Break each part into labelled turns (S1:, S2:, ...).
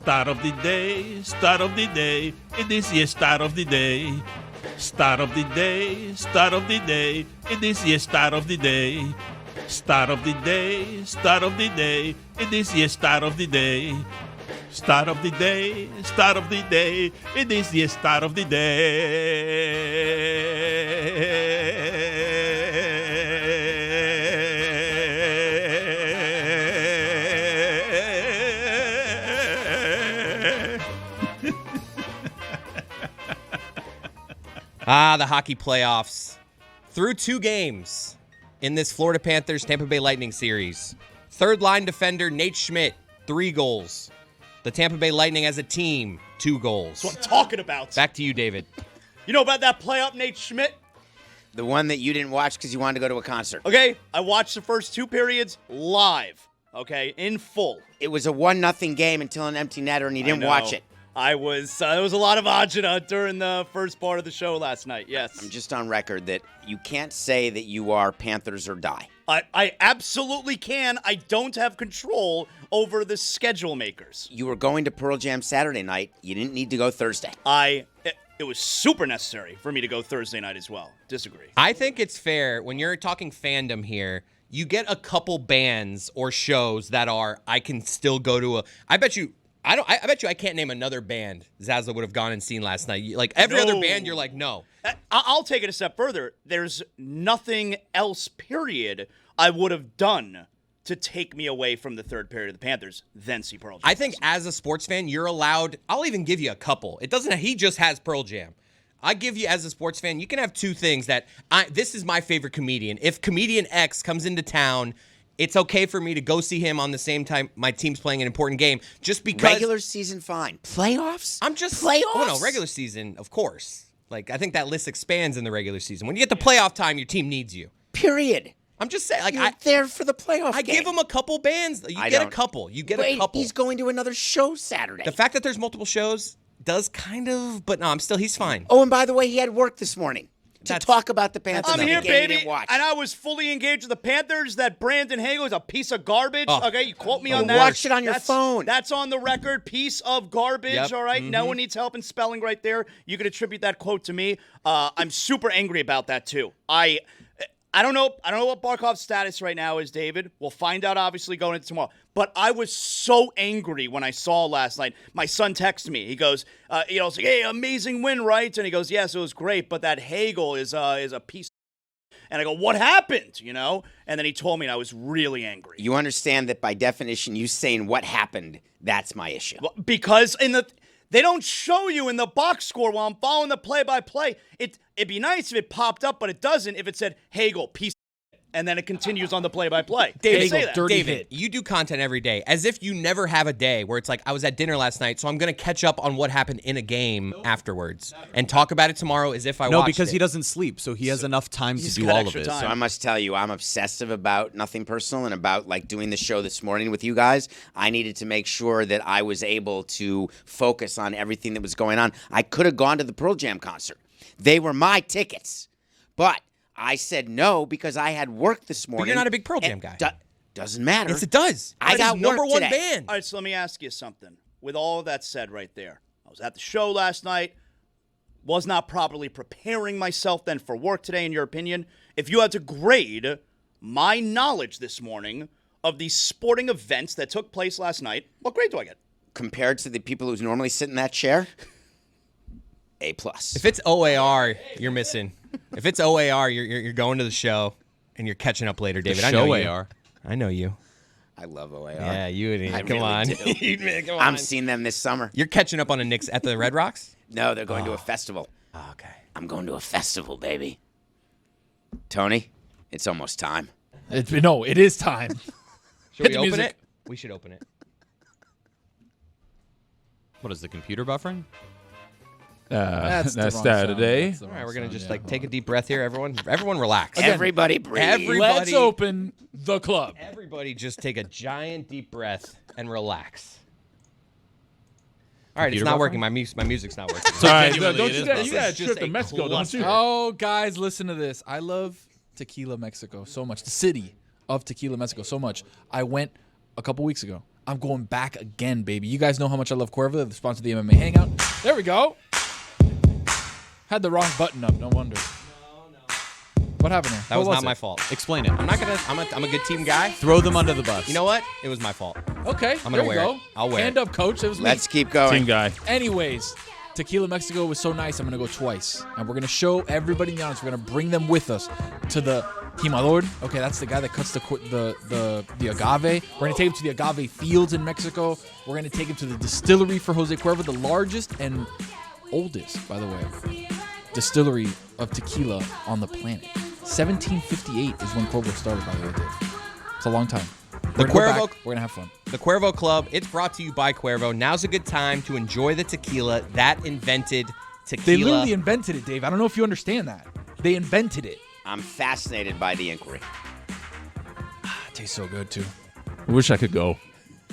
S1: Start of the day, start of the day. It is the start of the day. Start of the day, start of the day. It is the start of the day. Start of the day, start of the day. It is the start of the day. Start of the day, start of the day. It is the start of the day.
S2: The hockey playoffs. Through 2 games in this Florida Panthers Tampa Bay Lightning series. Third line defender Nate Schmidt, 3 goals. The Tampa Bay Lightning as a team, 2 goals.
S3: That's what I'm talking about.
S2: Back to you, David.
S3: You know about that play-up, Nate Schmidt?
S4: The one that you didn't watch because you wanted to go to a concert.
S3: Okay, I watched the first 2 periods live, okay, in full.
S4: It was a 1-0 game until an empty netter, and you didn't watch it.
S3: There was a lot of agita during the first part of the show last night, yes.
S4: I'm just on record that you can't say that you are Panthers or die.
S3: I absolutely can. I don't have control over the schedule makers.
S4: You were going to Pearl Jam Saturday night. You didn't need to go Thursday.
S3: It was super necessary for me to go Thursday night as well. Disagree.
S2: I think it's fair when you're talking fandom here. You get a couple bands or shows that are I can still go to a. I bet you I can't name another band Zaza would have gone and seen last night. Like every other band, you're like, no.
S3: I'll take it a step further. There's nothing else, period, I would have done to take me away from the third period of the Panthers than see Pearl Jam.
S2: I think as a sports fan, you're allowed. I'll even give you a couple. It doesn't. He just has Pearl Jam. I give you as a sports fan, you can have 2 things that this is my favorite comedian. If comedian X comes into town, it's okay for me to go see him on the same time my team's playing an important game. Just because
S4: regular season, fine. Playoffs?
S2: I'm just
S4: playoffs.
S2: Oh no, regular season, of course. Like I think that list expands in the regular season. When you get to playoff time, your team needs you.
S4: Period.
S2: I'm just saying, like
S4: You're there for the playoff.
S2: I
S4: game.
S2: give him a couple bands. You get a couple. You get a couple.
S4: He's going to another show Saturday.
S2: The fact that there's multiple shows does kind of, but no, he's fine.
S4: Oh, and by the way, he had work this morning to talk about the Panthers.
S3: I'm here, baby, and I was fully engaged with the Panthers. That Brandon Hagel is a piece of garbage. Okay, you quote me on that.
S4: Watch it on your phone.
S3: That's on the record. Piece of garbage.
S2: Yep.
S3: All right. No one needs help in spelling right there. You could attribute that quote to me. I'm super angry about that too. I don't know what Barkov's status right now is, David. We'll find out, obviously, going into tomorrow. But I was so angry when I saw last night. My son texted me. He goes, it's like, hey, amazing win, right? And he goes, yes, it was great, but that Hagel is a piece. And I go, what happened? And then he told me, and I was really angry.
S4: You understand that by definition, you saying what happened, that's my issue.
S3: Well, because they don't show you in the box score while I'm following the play-by-play. It'd be nice if it popped up, but it doesn't if it said, Hagel, piece of and then it continues on the play-by-play.
S2: David, you do content every day, as if you never have a day where it's like, I was at dinner last night, so I'm going to catch up on what happened in a game afterwards and talk about it tomorrow as if I watched it.
S5: No, because he doesn't sleep, so he has enough time to do all of it.
S4: So I must tell you, I'm obsessive about nothing personal and about doing the show this morning with you guys. I needed to make sure that I was able to focus on everything that was going on. I could have gone to the Pearl Jam concert. They were my tickets, but I said no because I had work this morning.
S2: But you're not a big Pearl Jam guy.
S4: Doesn't matter.
S2: Yes, it does.
S4: I got
S2: number one
S4: today.
S2: band.
S3: All right, so let me ask you something. With all of that said right there, I was at the show last night, was not properly preparing myself then for work today, in your opinion. If you had to grade my knowledge this morning of these sporting events that took place last night, what grade do I get?
S4: Compared to the people who normally sit in that chair, A+.
S2: If it's OAR, you're missing. If it's OAR, you're going to the show and you're catching up later, David.
S5: The show AR.
S2: I know you.
S4: I love OAR.
S2: Yeah, you. Come
S4: really
S2: on.
S4: do.
S2: Come on.
S4: I'm seeing them this summer.
S2: You're catching up on a Knicks at the Red Rocks?
S4: No, they're going to a festival.
S2: Oh, okay.
S4: I'm going to a festival, baby. Tony, it's almost time.
S6: It is time.
S2: Should we open it? We should open it.
S5: What is the computer buffering?
S6: That's
S5: Saturday.
S2: All right, we're going to just take a deep breath here. Everyone relax.
S4: Everybody breathe.
S6: Let's open the club.
S2: Everybody just take a giant deep breath and relax. All right, it's not working. My music's not working.
S6: All right,
S5: Genuinely,
S6: don't
S5: it
S6: you
S5: is
S6: got a
S2: just
S6: trip to
S2: a
S6: Mexico, don't you?
S2: cluster.
S6: Oh, guys, listen to this. I love Tequila, Mexico so much. The city of Tequila, Mexico so much. I went a couple weeks ago. I'm going back again, baby. You guys know how much I love Cuervo. They're the sponsor of the MMA Hangout. There we go. Had the wrong button up. No wonder. What happened there?
S2: That was not my fault.
S5: Explain it.
S2: I'm not gonna. I'm a good team guy.
S5: Throw them under the bus.
S2: You know what? It was my fault.
S6: Okay,
S2: I'm gonna
S6: there you
S2: wear
S6: go.
S2: it. I'll wear
S6: Hand
S2: it.
S6: up, coach. It was me.
S4: Let's keep going.
S1: Team guy.
S6: Anyways, Tequila Mexico was so nice. I'm gonna go twice, and we're gonna show everybody in the audience. We're gonna bring them with us to the Timador. Okay, that's the guy that cuts the agave. We're gonna take him to the agave fields in Mexico. We're gonna take him to the distillery for Jose Cuervo, the largest and oldest, by the way, distillery of tequila on the planet. 1758 is when Cuervo started, by the way, Dave. It's a long time.
S2: The Cuervo.
S6: We're gonna have fun.
S2: The Cuervo Club. It's brought to you by Cuervo. Now's a good time to enjoy the tequila that invented tequila.
S6: They literally invented it, Dave. I don't know if you understand that. They invented it.
S4: I'm fascinated by the inquiry.
S6: It tastes so good too.
S1: I wish I could go.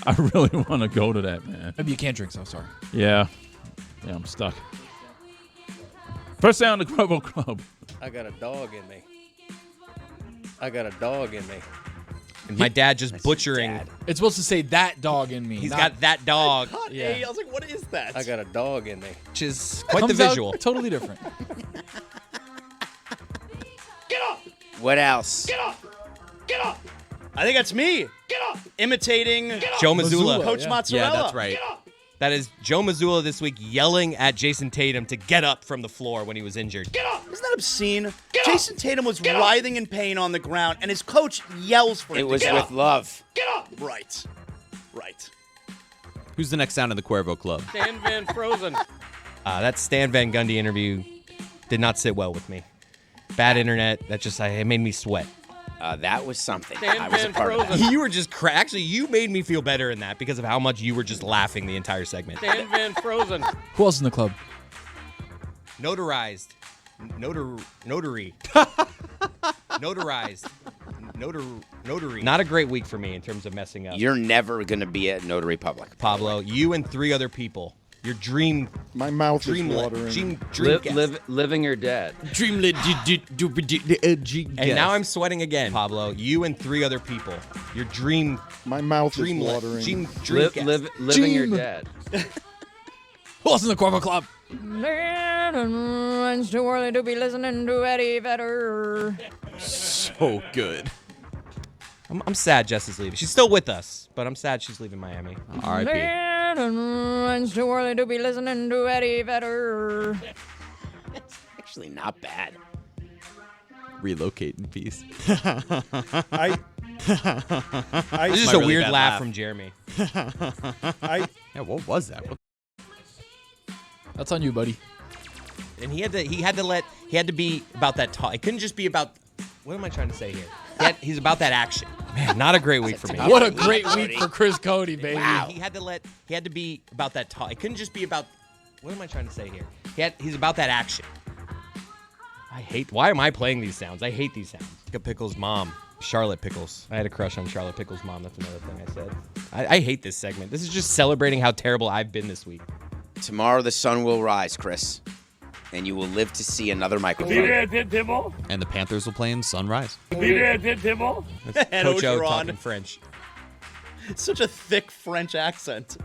S1: I really want to go to that, man.
S6: Maybe you can't drink, so sorry.
S1: Yeah. Yeah, I'm stuck. First down, the Cuervo Club.
S7: I got a dog in me. I got a dog in me.
S2: And my dad just butchering.
S4: Dad.
S6: It's supposed to say that dog in me.
S2: He's
S6: not-
S2: got that dog,
S6: Yeah.
S3: I was like, what is that?
S7: I got a dog in me.
S2: which is quite the
S6: Comes out
S2: visual.
S6: totally different.
S4: What else?
S3: I think that's me. Imitating
S2: Joe Mazzulla.
S3: Coach
S6: yeah.
S3: Mozzarella.
S5: Yeah, that's right.
S2: That is Joe Mazzulla this week yelling at Jason Tatum to get up from the floor when he was injured.
S3: Isn't that obscene? Jason Tatum was writhing in pain on the ground, and his coach yells for him
S4: It was
S3: to get
S4: with
S3: up.
S4: love.
S3: Right. Right.
S5: Who's the next sound in the Cuervo Club?
S7: Dan Van Frozen.
S2: That Stan Van Gundy interview did not sit well with me. Bad internet. That just it made me sweat.
S4: That was something.
S7: Dan
S4: I was a
S7: Van
S4: part of that.
S7: Frozen.
S2: You were just actually, you made me feel better in that because of how much you were just laughing the entire segment.
S7: Dan Van Frozen.
S6: Who else in the club?
S2: Notarized. Notary. Notarized. Notary. Not a great week for me in terms of messing up.
S4: You're never going to be at Notary Public.
S2: Pablo, you and 3 other people. Your dream.
S8: My mouth
S2: Dream.
S8: is watering.
S2: Dream guest.
S7: Living or dead.
S2: And now I'm sweating again. Pablo, you and 3 other people. Your dream.
S8: My mouth
S2: Dream.
S8: is watering.
S2: Dream guest.
S7: Living or dead.
S6: Who else in the Cuervo Club?
S9: It's too early to be listening to Eddie Vedder.
S5: So good.
S2: I'm sad Jess is leaving. She's still with us, but I'm sad she's leaving Miami.
S5: R.I.P.
S9: It's too early to be listening to Eddie Vedder.
S4: Actually, not bad.
S5: Relocate in peace.
S8: I
S2: This is
S5: My
S2: a
S5: really
S2: weird
S5: bad
S2: laugh
S5: laugh.
S2: from Jeremy.
S5: Yeah, what was that?
S6: That's on you, buddy.
S2: And he had to be about that talk. It couldn't just be about, what am I trying to say here? He's about that action. Man, not a great week for me.
S6: What a great week for Chris Cody, baby.
S2: He had to be about that talk. It couldn't just be about, what am I trying to say here? He's about that action. Why am I playing these sounds? I hate these sounds. Look at Pickles' mom, Charlotte Pickles. I had a crush on Charlotte Pickles' mom. That's another thing I said. I hate this segment. This is just celebrating how terrible I've been this week.
S4: Tomorrow the sun will rise, Chris, and you will live to see another microphone.
S5: And the Panthers will play in Sunrise.
S2: That's
S3: And
S2: Coach O
S3: Ogeron.
S2: talking French.
S3: Such a thick French accent.